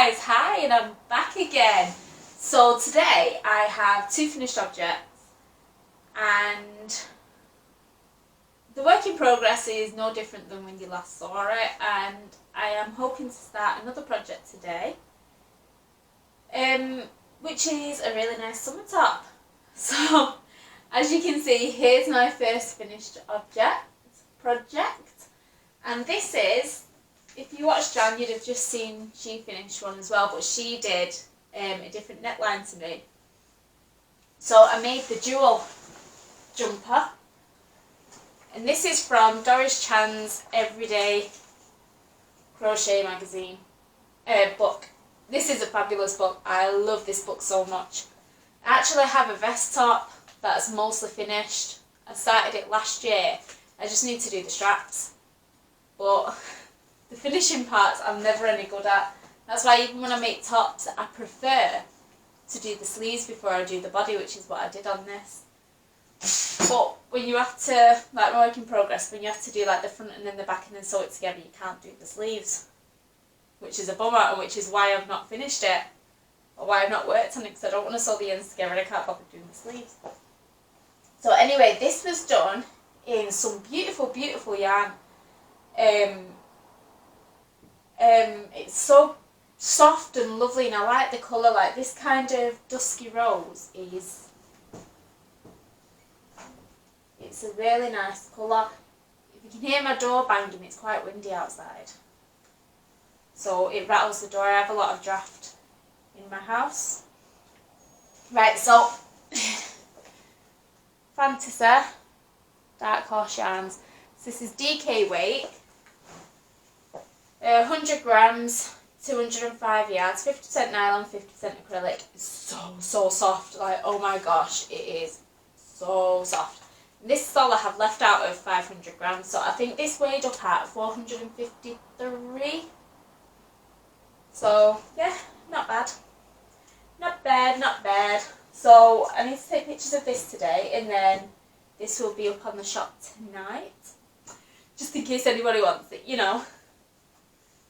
guys, hi, and I'm back again. So today I have two finished objects, and the work in progress is no different than when you last saw it, and I am hoping to start another project today, which is a really nice summer top. So as you can see, here's my first finished project, and this is, if you watched Jan, you'd have just seen she finished one as well, but she did a different neckline to me. So I made the dual jumper, and this is from Doris Chan's Everyday Crochet magazine book. This is a fabulous book. I love this book so much. I actually have a vest top that's mostly finished. I started it last year. I just need to do the straps, but the finishing parts I'm never any good at. That's why even when I make tops, I prefer to do the sleeves before I do the body, which is what I did on this. But when you have to, like my work in progress, when you have to do like the front and then the back and then sew it together, you can't do the sleeves, which is a bummer, and which is why I've not finished it, or why I've not worked on it, because I don't want to sew the ends together and I can't bother doing the sleeves. So anyway, this was done in some beautiful, beautiful yarn. It's so soft and lovely, and I like the colour. Like this kind of dusky rose it's a really nice colour. If you can hear my door banging, it's quite windy outside, so it rattles the door. I have a lot of draft in my house. Right, so Fantasy Dark Horse yarns. So this is DK weight. 100 grams, 205 yards, 50% nylon, 50% acrylic. It's so soft. Like, oh my gosh, it is so soft. And this is all I have left out of 500 grams. So I think this weighed up at 453. So yeah, not bad. Not bad, not bad. So I need to take pictures of this today, and then this will be up on the shop tonight, just in case anybody wants it, you know.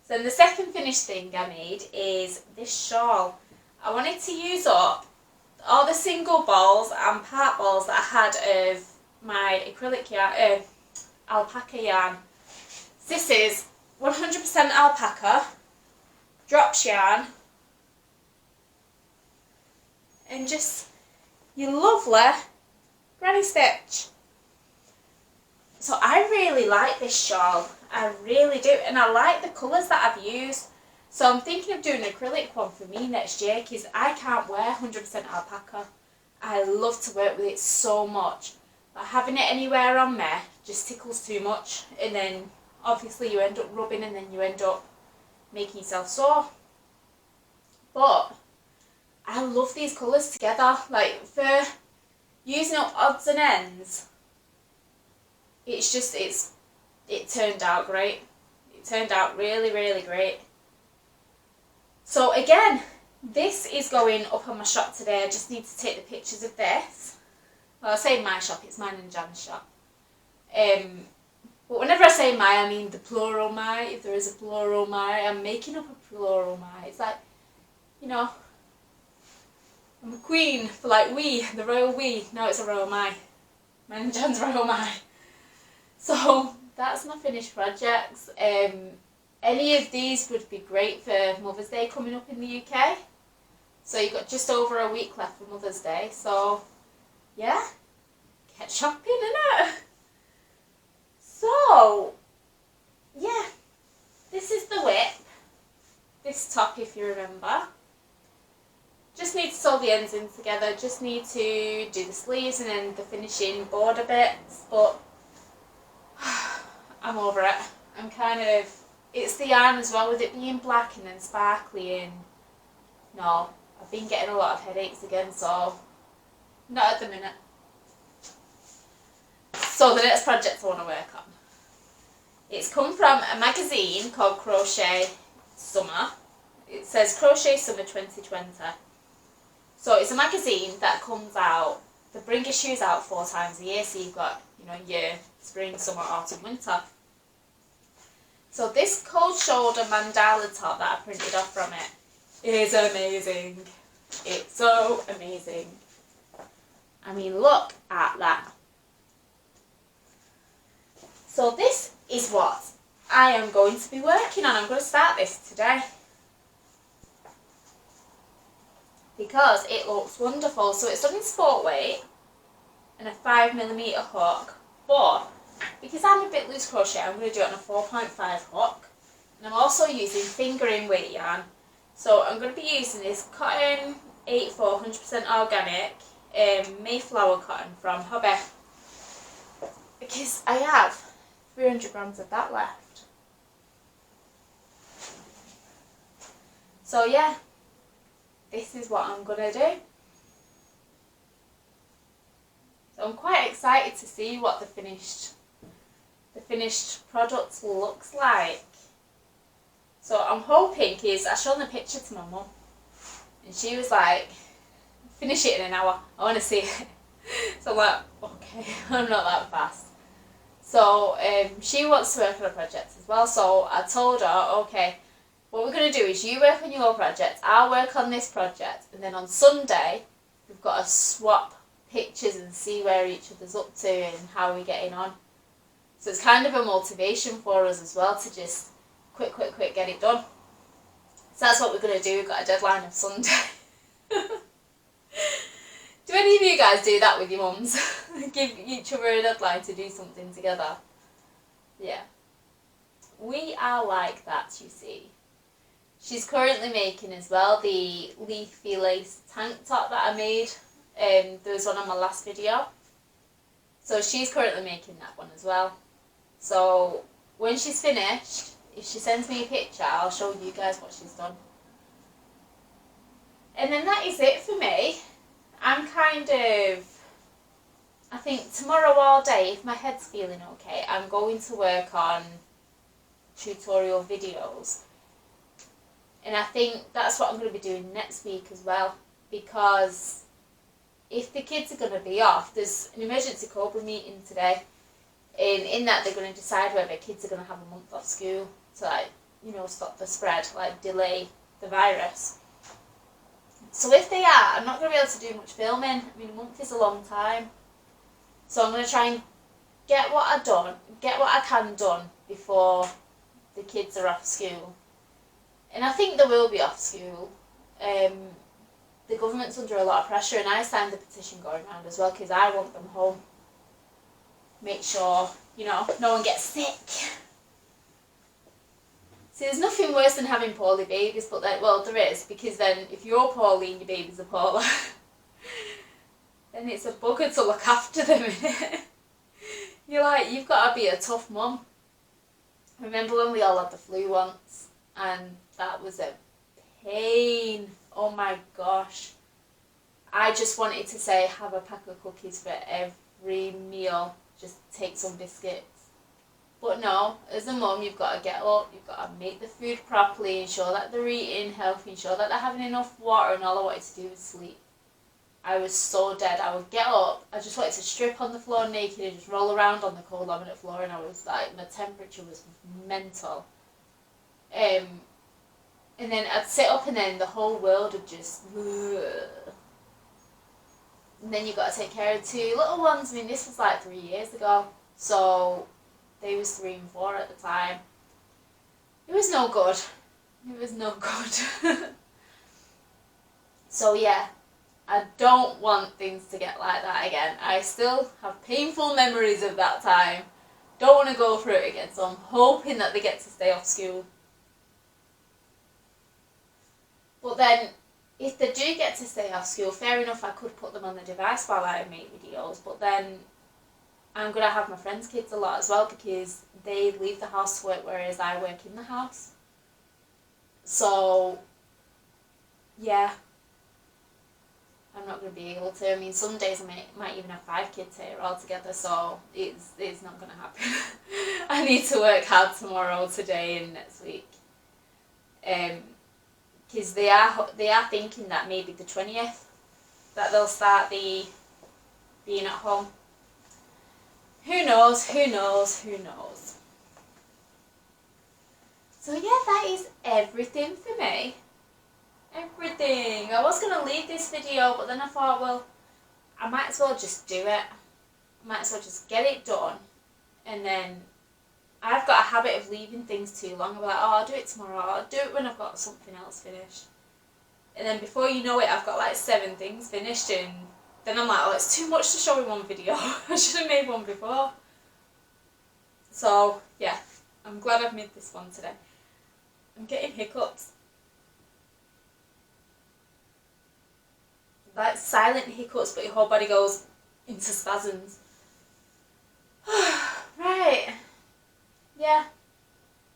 So then the second finished thing I made is this shawl. I wanted to use up all the single balls and part balls that I had of my acrylic yarn, alpaca yarn. This is 100% alpaca, drops yarn, and just your lovely granny stitch. So I really like this shawl, I really do, and I like the colours that I've used. So I'm thinking of doing an acrylic one for me next year, because I can't wear 100% alpaca. I love to work with it so much, but having it anywhere on me just tickles too much, and then obviously you end up rubbing and then you end up making yourself sore. But I love these colours together. Like, for using up odds and ends, it's just, it turned out great. It turned out really, really great. So again, this is going up on my shop today. I just need to take the pictures of this. Well, I say my shop, it's mine and Jan's shop. But whenever I say my, I mean the plural my. If there is a plural my, I'm making up a plural my. It's like, you know, I'm a queen for like we, the royal we. No, it's a royal my. Mine and Jan's royal my. So that's my finished projects. Any of these would be great for Mother's Day coming up in the UK. So you've got just over a week left for Mother's Day. So yeah, get shopping, innit? So yeah, this is the whip. This top, if you remember. Just need to sew the ends in together. Just need to do the sleeves and then the finishing border bits. But I'm over it. I'm kind of, it's the yarn as well, with it being black and then sparkly, and no, I've been getting a lot of headaches again, so not at the minute. So the next project I want to work on, it's come from a magazine called Crochet Summer. It says Crochet Summer 2020. So it's a magazine that comes out, they bring issues out 4 times a year, so you've got, you know, your spring, summer, autumn, winter. So this cold shoulder mandala top that I printed off from it is amazing. It's so amazing. I mean, look at that. So this is what I am going to be working on. I'm going to start this today because it looks wonderful. So it's done in sport weight and a 5mm hook, but because I'm a bit loose crochet, I'm going to do it on a 4.5 hook, and I'm also using fingering weight yarn. So I'm going to be using this cotton 84 100% organic Mayflower cotton from Hobby, because I have 300 grams of that left. So yeah, this is what I'm going to do. So I'm quite excited to see what the finished product looks like. So I'm hoping, because I showed the picture to my mum and she was like, finish it in an hour, I want to see it. So I'm like, okay, I'm not that fast. So she wants to work on a project as well, so I told her, okay, what we're going to do is you work on your project, I'll work on this project, and then on Sunday we've got to swap pictures and see where each other's up to and how we're getting on. So it's kind of a motivation for us as well to just quick get it done. So that's what we're going to do. We've got a deadline of Sunday. Do any of you guys do that with your mums? Give each other a deadline to do something together? Yeah. We are like that, you see. She's currently making as well the leafy lace tank top that I made. There was one on my last video. So she's currently making that one as well. So when she's finished, if she sends me a picture, I'll show you guys what she's done. And then that is it for me. I'm kind of, I think tomorrow all day, if my head's feeling okay, I'm going to work on tutorial videos. And I think that's what I'm going to be doing next week as well, because if the kids are going to be off, there's an emergency Cobra meeting today, and in that they're going to decide whether kids are going to have a month off school to, like, you know, stop the spread, like delay the virus. So if they are, I'm not going to be able to do much filming. I mean, a month is a long time. So I'm going to try and get what I can done before the kids are off school. And I think they will be off school. The government's under a lot of pressure, and I signed the petition going around as well because I want them home. Make sure, you know, no one gets sick. See, there's nothing worse than having poorly babies, but then, well, there is, because then if you're poorly and your babies are poorly, then it's a bugger to look after them, innit? You're like, you've got to be a tough mum. Remember when we all had the flu once, and that was a pain. Oh my gosh. I just wanted to say, have a pack of cookies for every meal. Just take some biscuits. But no, as a mum, you've got to get up, you've got to make the food properly, ensure that they're eating healthy, ensure that they're having enough water, and all I wanted to do was sleep. I was so dead. I would get up, I just wanted to strip on the floor naked and just roll around on the cold laminate floor, and I was like, my temperature was mental. And then I'd sit up and then the whole world would just... And then you've got to take care of two little ones. I mean, this was like 3 years ago, so they was 3 and 4 at the time. It was no good. It was no good. So yeah, I don't want things to get like that again. I still have painful memories of that time. Don't want to go through it again, so I'm hoping that they get to stay off school. But then, if they do get to stay off school, fair enough, I could put them on the device while I make videos, but then I'm going to have my friends' kids a lot as well, because they leave the house to work, whereas I work in the house. So, yeah, I'm not going to be able to. I mean, some days I might even have 5 kids here altogether, so it's not going to happen. I need to work hard tomorrow, today and next week. Because they are thinking that maybe the 20th that they'll start being at home. Who knows, who knows, who knows. So yeah, that is everything for me. everything. I was going to leave this video, but then I thought, well, I might as well just do it. I might as well just get it done. And then I've got a habit of leaving things too long. I'm like, oh, I'll do it tomorrow. I'll do it when I've got something else finished. And then before you know it, I've got like 7 things finished, and then I'm like, oh, it's too much to show in one video. I should have made one before. So, yeah, I'm glad I've made this one today. I'm getting hiccups. Like silent hiccups, but your whole body goes into spasms. Right. Yeah,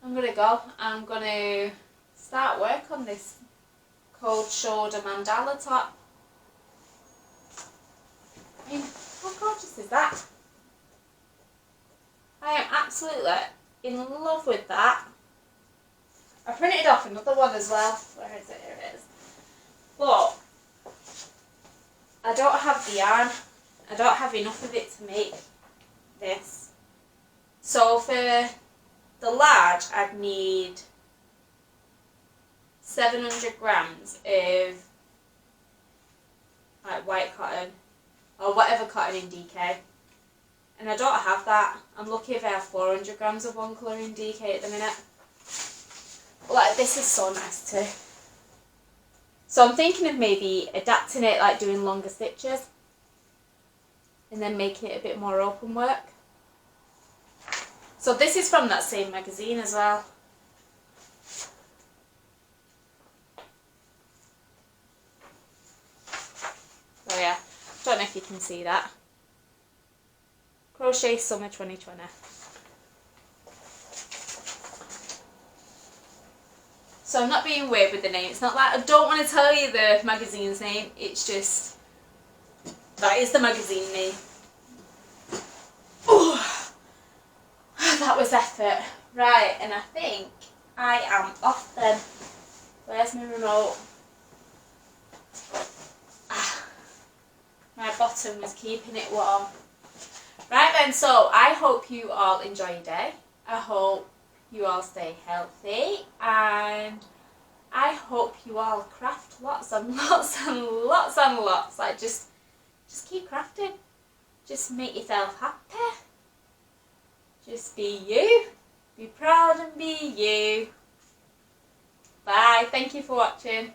I'm going to go. I'm going to start work on this cold shoulder mandala top. I mean, how gorgeous is that? I am absolutely in love with that. I printed off another one as well. Where is it? Here it is. But I don't have the yarn. I don't have enough of it to make this. So for the large, I'd need 700 grams of like white cotton or whatever cotton in DK. And I don't have that. I'm lucky if I have 400 grams of one colour in DK at the minute. Like, this is so nice too. So I'm thinking of maybe adapting it, like doing longer stitches and then making it a bit more open work. So this is from that same magazine as well. So yeah, don't know if you can see that. Crochet Summer 2020. So I'm not being weird with the name. It's not like I don't want to tell you the magazine's name. It's just, that is the magazine name. Ooh, that was effort. Right, and I think I am off then. Where's my remote? My bottom was keeping it warm. Right then, so I hope you all enjoy your day. I hope you all stay healthy, and I hope you all craft lots and lots and lots and lots. Like, just keep crafting. Just make yourself happy. Just be you. Be proud and be you. Bye. Thank you for watching.